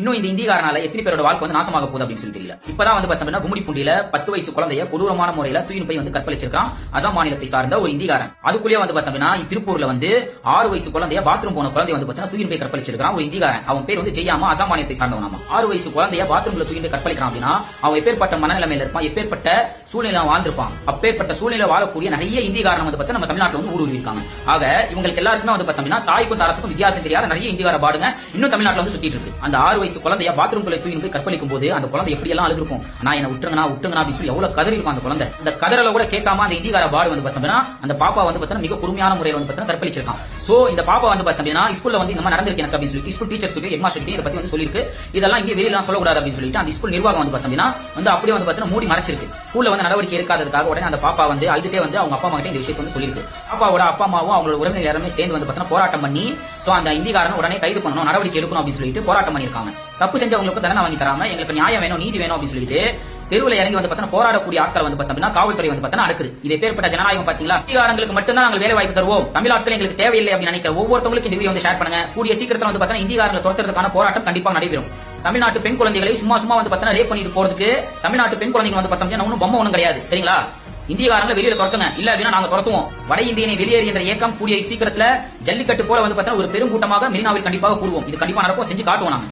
இன்னும் இந்த இந்தியக்காரனால எத்தனை பேரோட வாழ்க்கை வந்து நாசமாக போகுது அப்படின்னு சொல்லி தெரியல. இப்பதான் வந்து பார்த்தோம்னா கும்மிடிப்பூண்டியில 10 வயசு குழந்தைய கொடூரமான முறையில தூயின் போய் வந்து கற்பழிச்சிருக்கான் அசாம் மாநிலத்தை சார்ந்த ஒரு இந்தியக்காரன். அதுக்குள்ளேயே வந்து பார்த்தோம்னா திருப்பூர்ல வந்து 6 வயசு குழந்தைய பாத்ரூம் போன குழந்தைய வந்து பார்த்தீங்கன்னா தூயின் போய் கற்பழிச்சிருக்கான் ஒரு இந்தியக்காரன். அவன் பேர் வந்து ஜெயாமா, அசாம் மாநிலத்தை சார்ந்தவனாமா. 6 வயசு குழந்தைய பாத்ரூம்ல தூயின் போய் கற்பழிக்கிறான் அப்படின்னா அவன் எப்பேற்பட்ட மனநிலைமையில இருப்பான், எப்பேற்பட்ட சூழ்நிலை வாழ்ந்திருப்பான். அப்பேற்பட்ட சூழ்நிலை வாழக்கூடிய நிறைய இந்தியக்காரன் வந்து பார்த்தா நம்ம தமிழ்நாட்டில் வந்து ஊடுருவிருக்காங்க. ஆக இவங்களுக்கு எல்லாருக்குமே வந்து பார்த்தோம்னா தாய்க்கும் தாரத்துக்கும் வித்தியாசம் தெரியாத நிறைய இந்தியக்கார பாடுங்க இன்னும் தமிழ்நாட்டில் வந்து சுத்திட்டு இருக்கு. அந்த 6 வயசு குழந்தைய பாத்ரூம் குள்ள தூக்கி போய் கற்பழிக்கும் போது அந்த குழந்தை எப்படி எல்லாம் அழுதுருக்கும். நான் என்ன விட்டுருங்கனா அப்படின்னு சொல்லி எவ்வளவு கதறி இருக்கும் அந்த குழந்தை. அந்த கதறல கூட கேட்காம அந்த இந்தியக்கார பாடு வந்து பார்த்தோம்னா அந்த பாப்பா வந்து பார்த்தா மிக பொறுமையான முறையில் வந்து பார்த்தா கற்பழிச்சிருக்கான். சோ இந்த பாப்பா வந்து பார்த்தோம்னா ஸ்கூல்ல வந்து இந்த மாதிரி நடந்திருக்கு எனக்கு அப்படின்னு சொல்லி ஸ்கூல் டீச்சர்ஸ் கிட்ட ஹெட் மாஸ்டர் கிட்ட இத பத்தி வந்து சொல்லிருக்கு. இதெல்லாம் இங்கே வெளியில சொல்லக்கூடாது அப்படின்னு சொல்லிட்டு அந்த ஸ்கூல் நிர்வாகம் வந்து பார்த்தோம்னா வந்து அப்படியே வந்து பார்த்தா மூடி மறைச்சிருக்கு. ஸ்கூல்ல வந்து நடவடிக்கை எடுக்காததுக்காக உடனே அந்த பாப்பா வந்து அழுதுட்டே வந்து அவங்க அப்பா அம்மா கிட்ட இந்த விஷயத்தை வந்து சொல்லிருக்கு. பாப்பாவோட அப்பா அம்மாவும் அவங்களோட உறவினர் எல்லாருமே சேர்ந்து வந்து பார்த்தா போராட்டம் பண்ணி சோ அந்த இந்தியக்காரன் உடனே கைது பண்ணணும், நடவடிக்கை எடுக்கணும் அப்படின்னு சொல்லிட்டு போராட்டம் பண்ணிருக்காங்க. தப்பு செஞ்சவங்களுக்கு தண்டனை வாங்கி தராம எங்களுக்கு நியாயம் வேணும், நீதி வேணும் அப்படின்னு சொல்லிட்டு தெருவில் இறங்கி வந்து பார்த்தா போராடக்கூடிய ஆட்கள் வந்து பார்த்தோம்னா காவல்துறை வந்து பார்த்தா நடக்குது. இது பேர்பட்ட ஜனநாயகம் பாத்தீங்களா? இந்தியக்காரங்களுக்கு மட்டும்தான் நாங்கள் வேலை வாய்ப்பு தருவோம், தமிழ் ஆட்கள் எங்களுக்கு தேவையில்லை அப்படின்னு நினைக்கிற ஒவ்வொருத்தவங்களுக்கு இந்த வீடியோ வந்து ஷேர் பண்ணுங்க. கூடிய சீக்கிரத்தில் வந்து பார்த்தா இந்தியக்காரங்களை துரத்துறதுக்கான போராட்டம் கண்டிப்பாக நடைபெறும். தமிழ்நாட்டு பெண் குழந்தைகளை சும்மா வந்து பார்த்தா ரேப் பண்ணிட்டு போறதுக்கு தமிழ்நாட்டு பெண் குழந்தைகள் வந்து பார்த்தோம்னா ஒன்னும் பொம்மை ஒன்றும் கிடையாது. சரிங்களா? இந்தியக்காரங்களை வெளியில துரத்துங்க, இல்ல அப்படின்னா நாங்க துரத்துவோம். வட இந்தியனை வெளியேறு என்ற இயக்கம் கூடிய சீக்கிரத்துல ஜல்லிக்கட்டு போல வந்து பார்த்தா ஒரு பெரும் கூட்டமாக மெரினாவில் கண்டிப்பாக கூடுவோம். இது கண்டிப்பா நடக்கும், செஞ்சு காட்டுவோம் நாங்க.